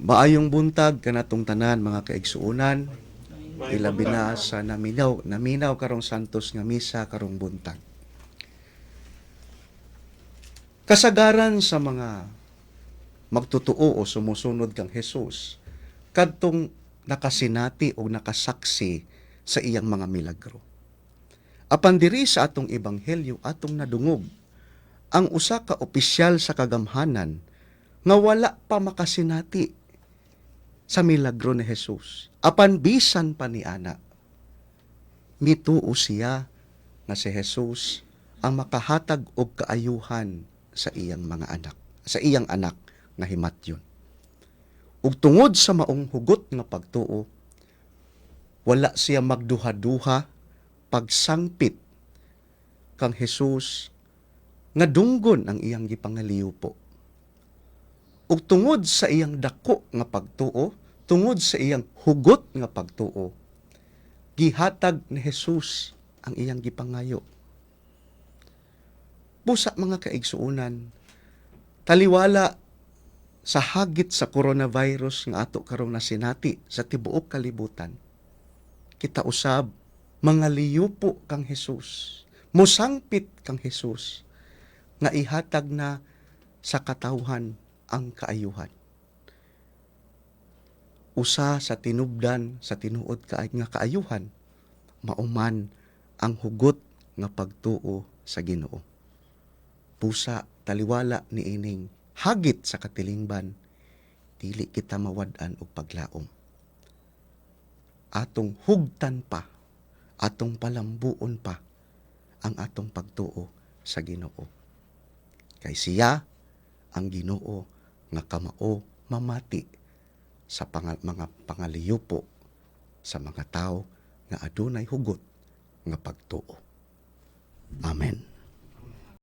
Maayong buntag kanatong tanan mga kaigsuonan, ilabi na sa naminaw karong santos nga misa karong buntag. Kasagaran sa mga magtutuo o sumusunod kang Hesus, kadtong nakasinati o nakasaksi sa iyang mga milagro. Apan diri sa atong ebanghelyo atong nadungog ang usa ka opisyal sa kagamhanan nga wala pa makasinati sa milagro ni Jesus. Apan bisan pa ni ana, mituo siya nga si Jesus ang makahatag og kaayuhan sa iyang mga anak, sa iyang anak nga himatyon. Ug tungod sa maong hugot nga pagtuo, wala siya magduha-duha pagsangpit kang Jesus nga dunggon ang iyang gipangaliw po. Ug tungod sa iyang dako nga pagtuo, tungod sa iyang hugot nga pagtuo, gihatag ni Jesus ang iyang gipangayo. Busa mga kaigsuonan, taliwala sa hagit sa coronavirus nga ato karong nasinati sa tibuok kalibutan, kita usab mga liyupo kang Jesus, musangpit kang Jesus, nga ihatag na sa katawhan ang kaayuhan. Usa sa tinubdan sa tinuod nga kaayuhan, mauman ang hugot nga pagtuo sa Ginoo. Pusa taliwala ni ining hagit sa katilingban, dili kita mawad-an og paglaom. Atong hugtan pa, atong palambuon pa ang atong pagtuo sa Ginoo. Kay siya ang Ginoo nga kamao mamati sa mga pangaliyupo sa mga tao nga adunay hugot nga pagtuo. Amen.